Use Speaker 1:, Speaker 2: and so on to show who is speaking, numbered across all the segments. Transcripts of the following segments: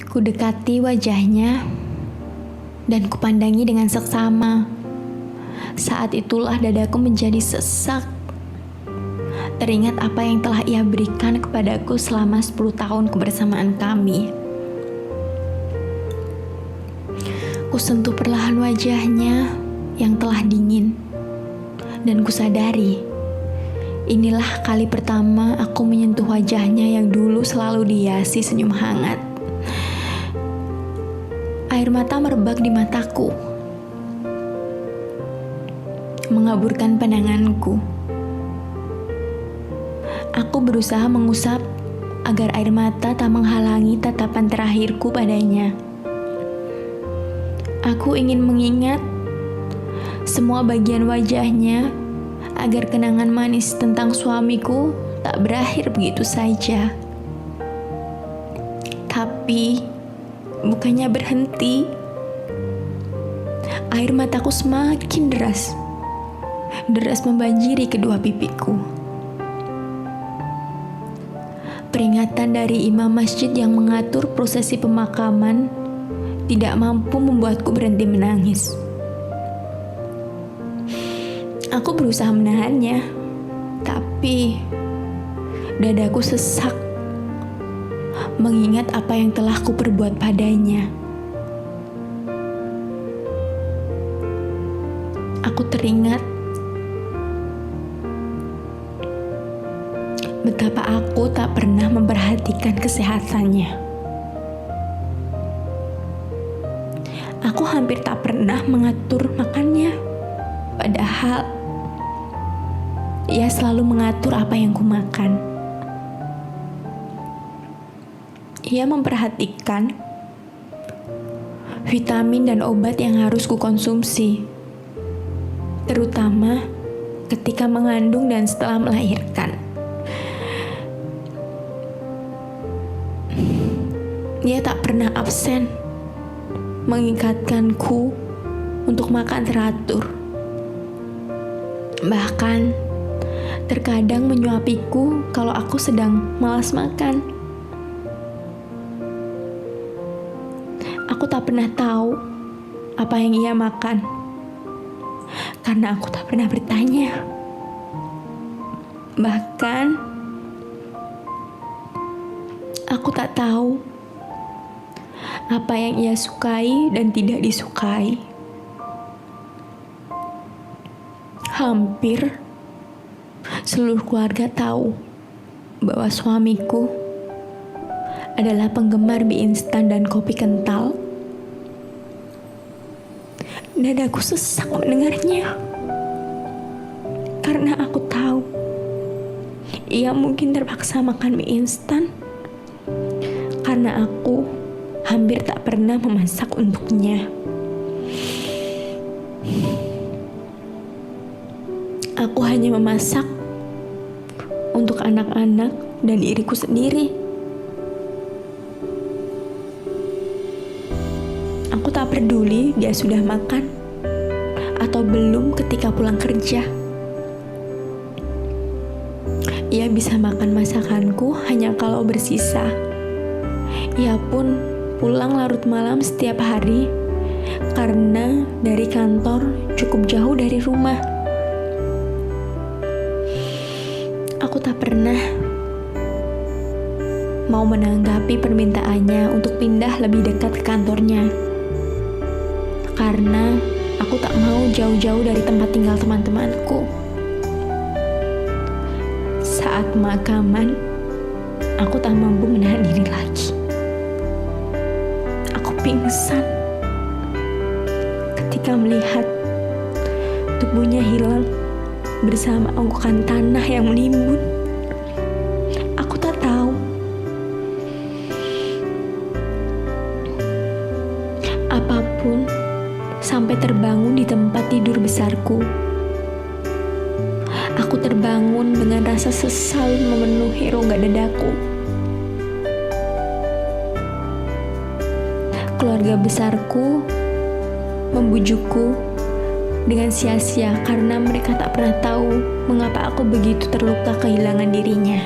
Speaker 1: Ku dekati wajahnya dan kupandangi dengan seksama. Saat itulah dadaku menjadi sesak. Teringat apa yang telah ia berikan kepadaku selama 10 tahun kebersamaan kami. Kusentuh perlahan wajahnya yang telah dingin. Dan kusadari, inilah kali pertama aku menyentuh wajahnya yang dulu selalu dihiasi senyum hangat. Air mata merebak di mataku, mengaburkan pandanganku. Aku berusaha mengusap agar air mata tak menghalangi tatapan terakhirku padanya. Aku ingin mengingat semua bagian wajahnya agar kenangan manis tentang suamiku tak berakhir begitu saja. Tapi bukannya berhenti, air mataku semakin deras membanjiri kedua pipiku. Peringatan dari imam masjid yang mengatur prosesi pemakaman tidak mampu membuatku berhenti menangis. Aku berusaha menahannya, tapi dadaku sesak mengingat apa yang telah kuperbuat padanya. Aku teringat betapa aku tak pernah memperhatikan kesehatannya. Aku hampir tak pernah mengatur makannya, padahal ia selalu mengatur apa yang kumakan. Ia memperhatikan vitamin dan obat yang harus kukonsumsi, terutama ketika mengandung dan setelah melahirkan. Ia tak pernah absen mengingatkanku untuk makan teratur. Bahkan terkadang menyuapiku kalau aku sedang malas makan. Aku tak pernah tahu apa yang ia makan, karena aku tak pernah bertanya. Bahkan, aku tak tahu apa yang ia sukai dan tidak disukai. Hampir seluruh keluarga tahu bahwa suamiku adalah penggemar mie instan dan kopi kental. Dadaku sesak mendengarnya, karena aku tahu ia mungkin terpaksa makan mie instan karena aku hampir tak pernah memasak untuknya. Aku hanya memasak untuk anak-anak dan diriku sendiri. Aku tak peduli dia sudah makan atau belum ketika pulang kerja. Ia bisa makan masakanku hanya kalau bersisa. Ia pun pulang larut malam setiap hari karena dari kantor cukup jauh dari rumah. Aku tak pernah mau menanggapi permintaannya untuk pindah lebih dekat ke kantornya, karena aku tak mau jauh-jauh dari tempat tinggal teman-temanku. Saat pemakaman, aku tak mampu menahan diri lagi. Aku pingsan ketika melihat tubuhnya hilang bersama ongkokan tanah yang menimbun. Aku tak tahu apapun sampai terbangun di tempat tidur besarku. Aku terbangun dengan rasa sesal memenuhi rongga dadaku. Keluarga besarku membujukku dengan sia-sia karena mereka tak pernah tahu mengapa aku begitu terluka kehilangan dirinya.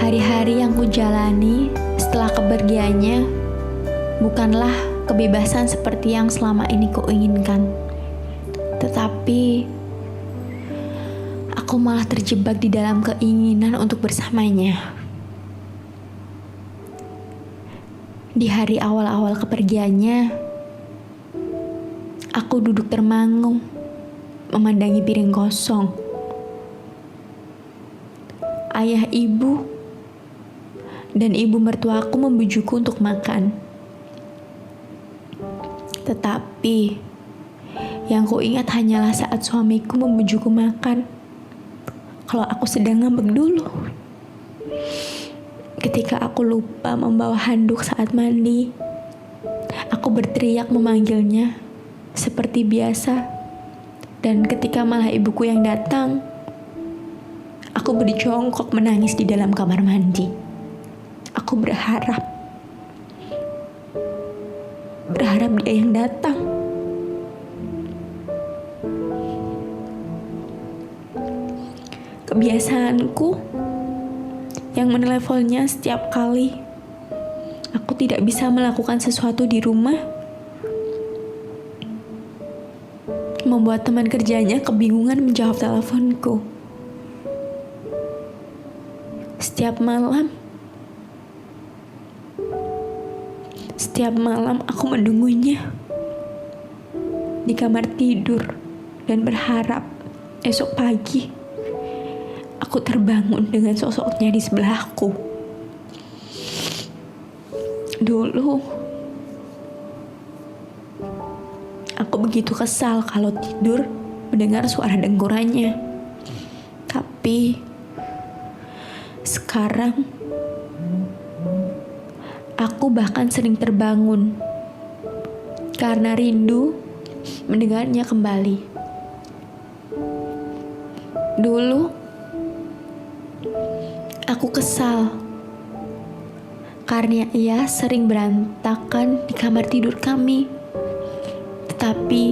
Speaker 1: Hari-hari yang kujalani Setelah kepergiannya, bukanlah kebebasan seperti yang selama ini kuinginkan. Tetapi, aku malah terjebak di dalam keinginan untuk bersamanya. Di hari awal-awal kepergiannya, aku duduk termangu, memandangi piring kosong. Ayah ibu dan ibu mertuaku membujukku untuk makan. Tetapi, yang kuingat hanyalah saat suamiku membujukku makan kalau aku sedang ngambek dulu. Ketika aku lupa membawa handuk saat mandi, aku berteriak memanggilnya seperti biasa. Dan ketika malah ibuku yang datang, aku berjongkok menangis di dalam kamar mandi. Aku berharap dia yang datang. Kebiasaanku yang meneleponnya setiap kali aku tidak bisa melakukan sesuatu di rumah membuat teman kerjanya kebingungan menjawab teleponku. Setiap malam aku menunggunya di kamar tidur dan berharap esok pagi aku terbangun dengan sosoknya di sebelahku. Dulu, aku begitu kesal kalau tidur mendengar suara dengkurannya. Tapi, sekarang, aku bahkan sering terbangun karena rindu mendengarnya kembali. Dulu, aku kesal karena ia sering berantakan di kamar tidur kami. Tetapi,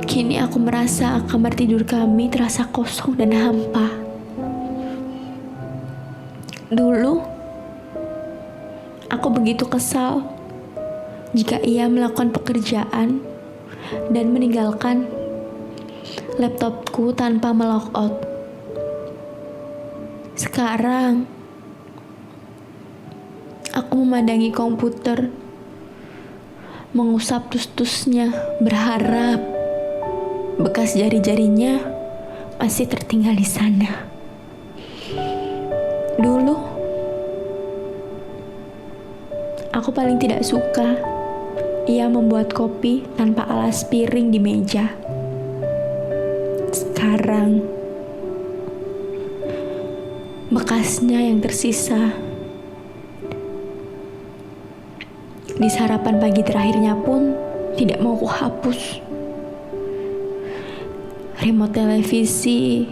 Speaker 1: kini aku merasa kamar tidur kami terasa kosong dan hampa. Dulu, aku begitu kesal jika ia melakukan pekerjaan dan meninggalkan laptopku tanpa melogout. Sekarang, aku memandangi komputer, mengusap tus-tusnya, berharap bekas jari-jarinya masih tertinggal di sana. Dulu, aku paling tidak suka ia membuat kopi tanpa alas piring di meja. Sekarang, bekasnya yang tersisa di sarapan pagi terakhirnya pun tidak mau kuhapus. Remote televisi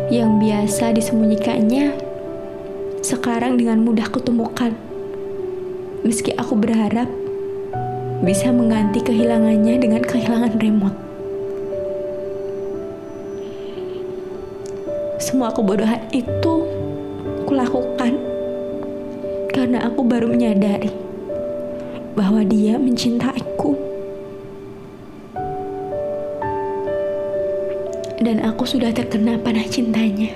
Speaker 1: yang biasa disembunyikannya sekarang dengan mudah kutemukan. Meski aku berharap bisa mengganti kehilangannya dengan kehilangan remote. Semua kebodohan itu kulakukan karena aku baru menyadari bahwa dia mencintaiku. Dan aku sudah terkena panah cintanya.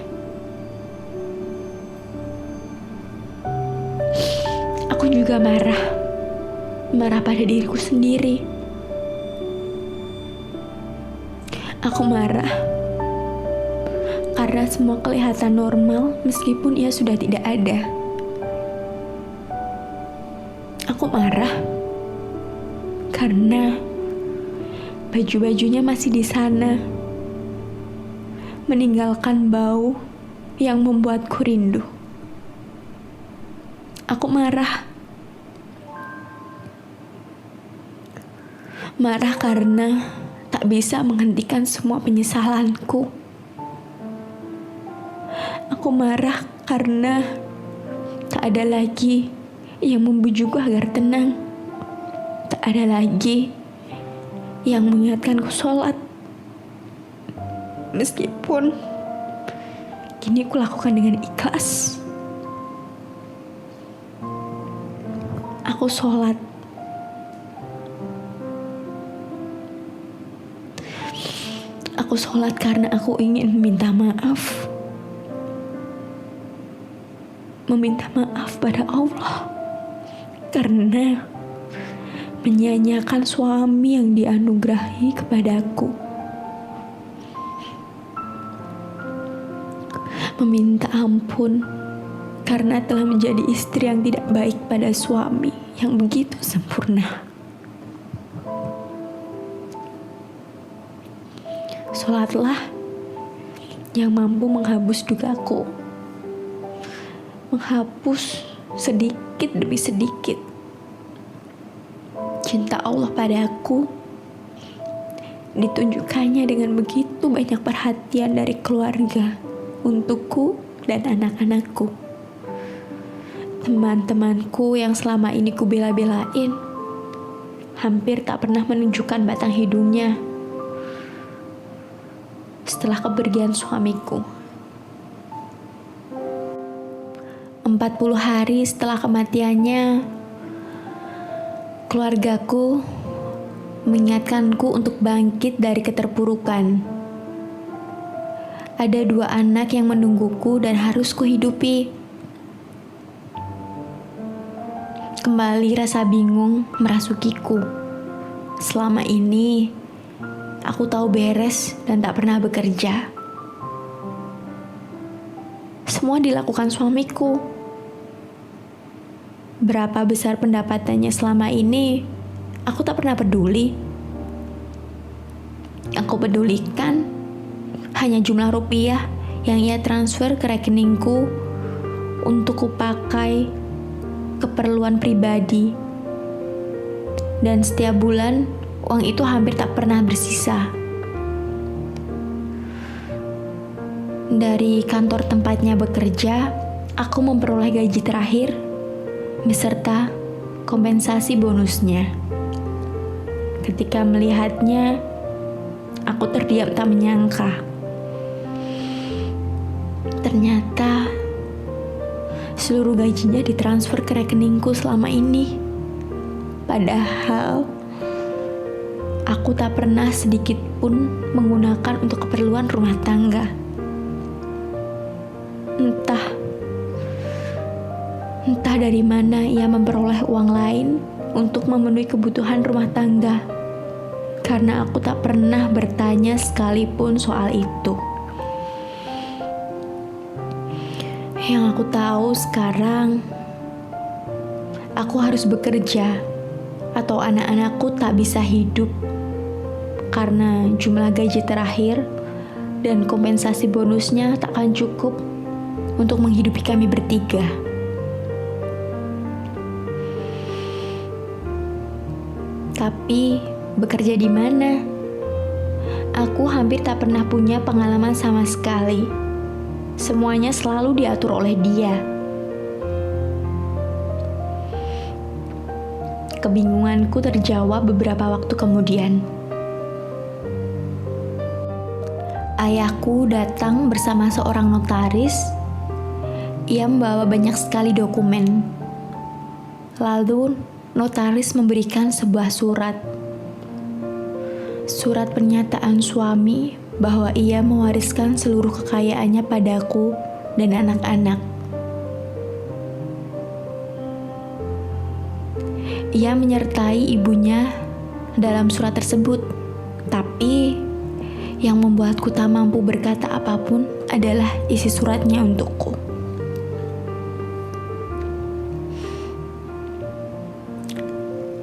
Speaker 1: Aku juga marah pada diriku sendiri. Aku marah karena semua kelihatan normal meskipun ia sudah tidak ada. Aku marah karena baju-bajunya masih di sana, meninggalkan bau yang membuatku rindu. Aku marah karena tak bisa menghentikan semua penyesalanku. Aku marah karena tak ada lagi yang membujukku agar tenang. Tak ada lagi yang mengingatkanku sholat. Meskipun kini ku lakukan dengan ikhlas. aku sholat. Aku sholat karena aku ingin meminta maaf. Meminta maaf pada Allah. Karena menyanyiakan suami yang dianugerahi kepadaku. Meminta ampun karena telah menjadi istri yang tidak baik pada suami yang begitu sempurna. Sholatlah yang mampu menghapus dukaku, menghapus sedikit demi sedikit cinta Allah padaku. Ditunjukkannya dengan begitu banyak perhatian dari keluarga untukku dan anak-anakku. Teman-temanku yang selama ini kubela-belain hampir tak pernah menunjukkan batang hidungnya setelah kepergian suamiku. 40 hari setelah kematiannya, keluargaku mengingatkanku untuk bangkit dari keterpurukan. Ada 2 anak yang menungguku dan harus kuhidupi. Kembali rasa bingung merasukiku. Selama ini, aku tahu beres dan tak pernah bekerja. Semua dilakukan suamiku. Berapa besar pendapatannya selama ini, aku tak pernah peduli. Aku pedulikan hanya jumlah rupiah yang ia transfer ke rekeningku untuk kupakai keperluan pribadi. Dan setiap bulan, uang itu hampir tak pernah bersisa. Dari kantor tempatnya bekerja, aku memperoleh gaji terakhir beserta kompensasi bonusnya. Ketika melihatnya, aku terdiam tak menyangka. Ternyata seluruh gajinya ditransfer ke rekeningku selama ini. Padahal aku tak pernah sedikit pun menggunakan untuk keperluan rumah tangga. Entah dari mana ia memperoleh uang lain untuk memenuhi kebutuhan rumah tangga. Karena aku tak pernah bertanya sekalipun soal itu. Yang aku tahu sekarang, aku harus bekerja atau anak-anakku tak bisa hidup karena jumlah gaji terakhir dan kompensasi bonusnya tak akan cukup untuk menghidupi kami bertiga. Tapi bekerja di mana? Aku hampir tak pernah punya pengalaman sama sekali. Semuanya selalu diatur oleh dia. Kebingunganku terjawab beberapa waktu kemudian. Ayahku datang bersama seorang notaris. Ia membawa banyak sekali dokumen. Lalu notaris memberikan sebuah surat. Surat pernyataan suami bahwa ia mewariskan seluruh kekayaannya padaku dan anak-anak. Ia menyertai ibunya dalam surat tersebut, tapi yang membuatku tak mampu berkata apapun adalah isi suratnya untukku.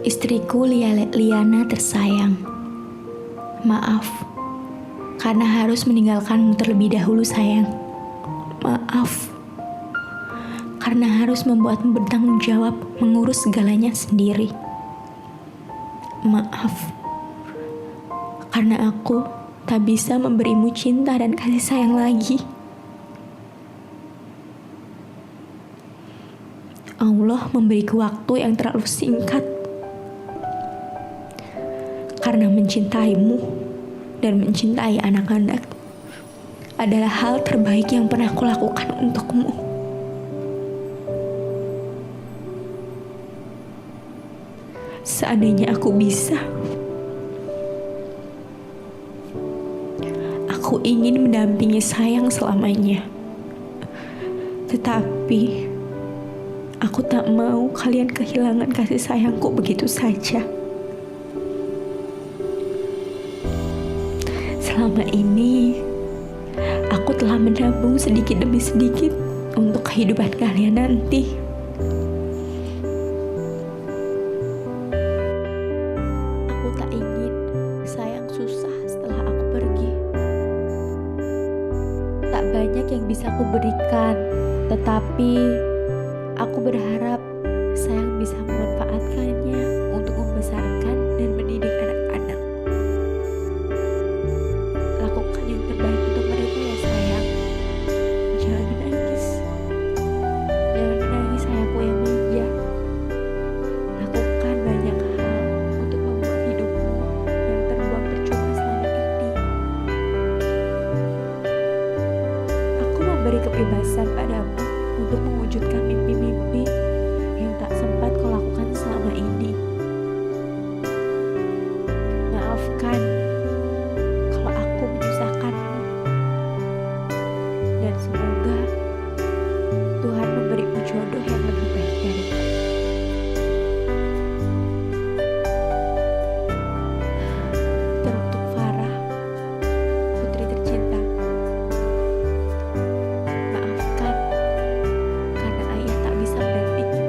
Speaker 1: Istriku Liana tersayang, maaf karena harus meninggalkanmu terlebih dahulu sayang. Maaf karena harus membuatmu bertanggung jawab mengurus segalanya sendiri. Maaf karena aku tak bisa memberimu cinta dan kasih sayang lagi. Allah memberiku waktu yang terlalu singkat. Karena mencintaimu dan mencintai anak-anak adalah hal terbaik yang pernah kulakukan untukmu. Seandainya aku bisa, aku ingin mendampingi sayang selamanya. Tetapi, aku tak mau kalian kehilangan kasih sayangku begitu saja. Selama ini, aku telah menabung sedikit demi sedikit untuk kehidupan kalian nanti. Aku tak ingin sayang susah setelah aku pergi. Tak banyak yang bisa aku berikan, tetapi aku berharap sayang bisa memanfaatkannya untuk membesarkan dan mendidik anak-anak. Lakukan yang terbaik untuk mereka ya sayang. Jangan menangis. Jangan menangis sayangku yang manja. Lakukan banyak hal untuk membuat hidupmu yang terbuang percuma selama ini. Aku memberi kebebasan padamu untuk mewujudkan mimpi-mimpi yang tak sempat kau lakukan selama ini. Maafkan kalau aku menyusahkanmu, dan semoga Tuhan memberimu jodoh yang lebih baik dariku. Teruntuk Farah, putri tercinta, maafkan karena ayah tak bisa mendampingi.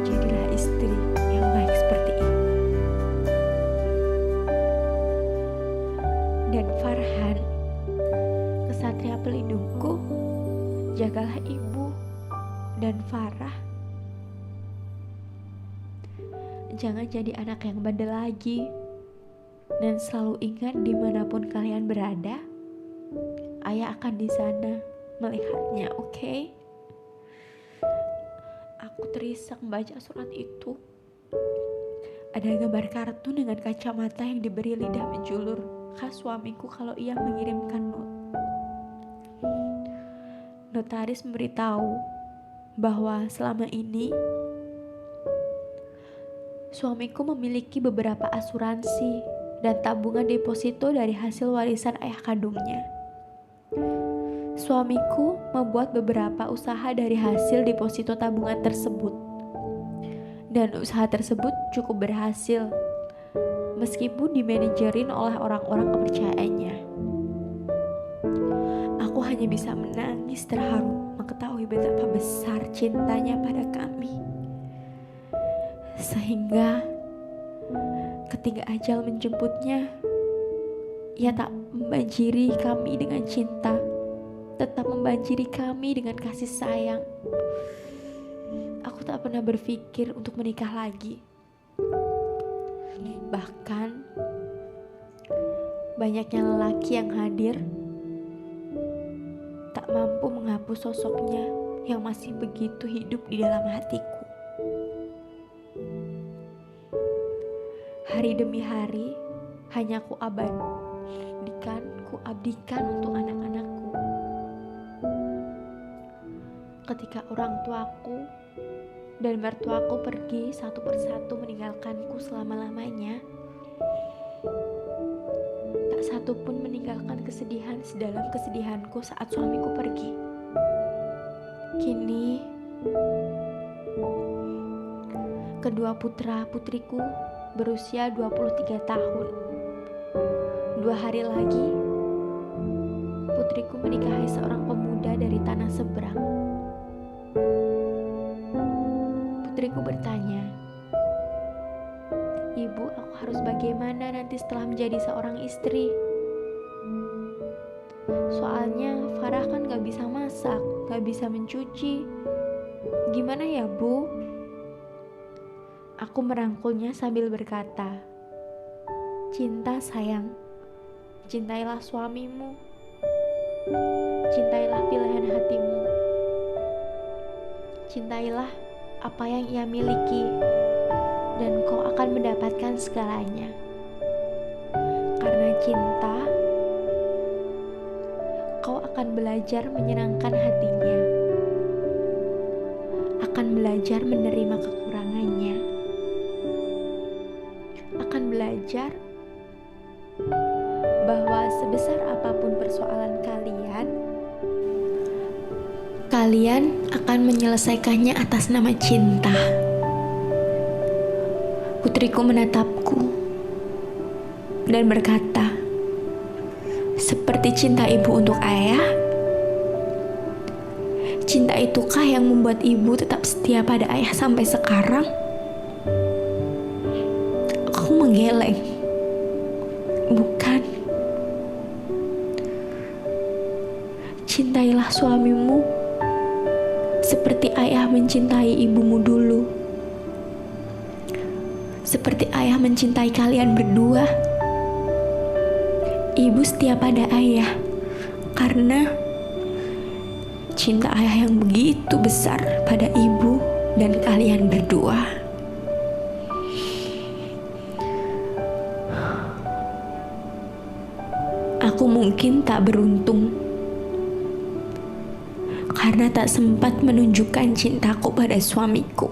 Speaker 1: Jadilah istri yang baik seperti ini. Dan Farhan, kesatria pelindungku, jagalah ibu dan Farah. Jangan jadi anak yang bandel lagi. Dan selalu ingat dimanapun kalian berada, ayah akan di sana melihatnya, oke? Aku terisak membaca surat itu. Ada gambar kartun dengan kacamata yang diberi lidah menjulur, khas suamiku kalau ia mengirimkan not. Notaris memberitahu bahwa selama ini suamiku memiliki beberapa asuransi dan tabungan deposito dari hasil warisan ayah kandungnya. Suamiku membuat beberapa usaha dari hasil deposito tabungan tersebut, dan usaha tersebut cukup berhasil meskipun dimanajerin oleh orang-orang kepercayaannya. Aku hanya bisa menangis terharu mengetahui betapa besar cintanya pada kami. Sehingga ketika ajal menjemputnya, ia tak membanjiri kami dengan cinta, tetap membanjiri kami dengan kasih sayang. Aku tak pernah berpikir untuk menikah lagi. Bahkan banyaknya lelaki yang hadir tak mampu menghapus sosoknya yang masih begitu hidup di dalam hatiku. Hari demi hari hanya ku abdikan untuk anak-anakku. Ketika orang tuaku dan mertuaku pergi satu persatu meninggalkanku selama-lamanya, tak satu pun meninggalkan kesedihan sedalam kesedihanku saat suamiku pergi. Kini, kedua putra-putriku berusia 23 tahun. 2 hari lagi, putriku menikahi seorang pemuda dari tanah seberang. Putriku bertanya, "Ibu, aku harus bagaimana nanti setelah menjadi seorang istri? Soalnya Farah kan gak bisa masak, gak bisa mencuci. Gimana ya, Bu?" Aku merangkulnya sambil berkata, "Cinta sayang, cintailah suamimu, cintailah pilihan hatimu, cintailah apa yang ia miliki, dan kau akan mendapatkan segalanya. Karena cinta, kau akan belajar menyenangkan hatinya, akan belajar menerima kekurangannya. Akan belajar bahwa sebesar apapun persoalan kalian akan menyelesaikannya atas nama cinta. Putriku menatapku dan berkata, seperti cinta ibu untuk ayah, cinta itukah yang membuat ibu tetap setia pada ayah sampai sekarang? Aku menggeleng. Bukan. Cintailah suamimu seperti ayah mencintai ibumu dulu. Seperti ayah mencintai kalian berdua. Ibu setia pada ayah karena cinta ayah yang begitu besar pada ibu dan kalian berdua. Aku mungkin tak beruntung karena tak sempat menunjukkan cintaku pada suamiku.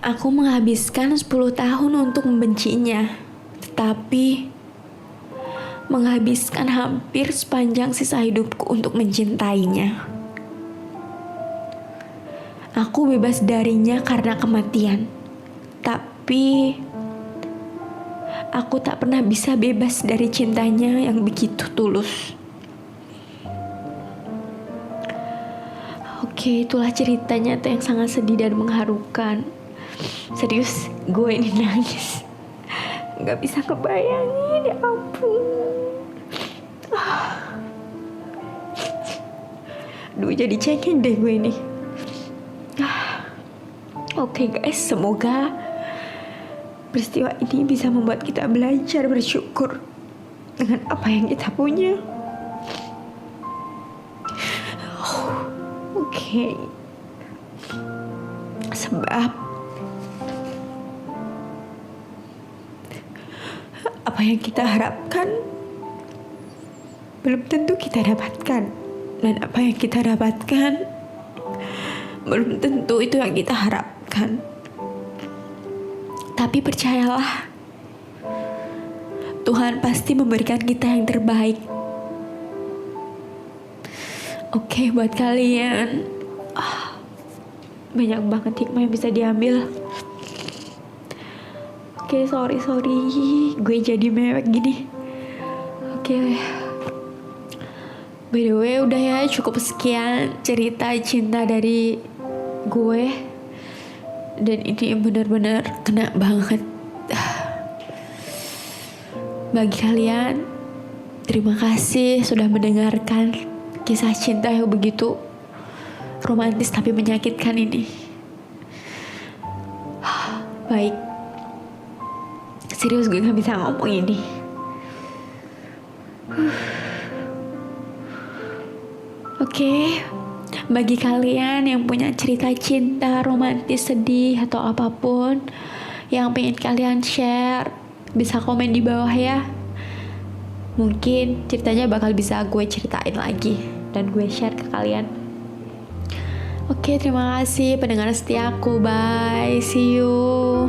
Speaker 1: Aku menghabiskan 10 tahun untuk membencinya, tetapi menghabiskan hampir sepanjang sisa hidupku untuk mencintainya. Aku bebas darinya karena kematian, tapi aku tak pernah bisa bebas dari cintanya yang begitu tulus. Oke, itulah cerita nyata yang sangat sedih dan mengharukan. Serius, gue ini nangis. Gak bisa kebayangin, ya ampun. Duh, jadi cengeng deh gue ini. Oke guys, semoga peristiwa ini bisa membuat kita belajar bersyukur dengan apa yang kita punya. Oke. Sebab apa yang kita harapkan belum tentu kita dapatkan, dan apa yang kita dapatkan belum tentu itu yang kita harapkan. Tapi percayalah, Tuhan pasti memberikan kita yang terbaik. Oke, buat kalian, banyak banget hikmah yang bisa diambil. Oke, sorry, gue jadi mewek gini. Oke, by the way, udah ya, cukup sekian cerita cinta dari gue. Dan ini benar-benar kena banget. Bagi kalian, terima kasih sudah mendengarkan kisah cinta yang begitu romantis tapi menyakitkan ini. Baik, serius gue gak bisa ngomong ini. Oke, bagi kalian yang punya cerita cinta romantis, sedih, atau apapun yang pengen kalian share, bisa komen di bawah ya. Mungkin ceritanya bakal bisa gue ceritain lagi dan gue share ke kalian. Oke, terima kasih pendengar setiaku. Bye, see you.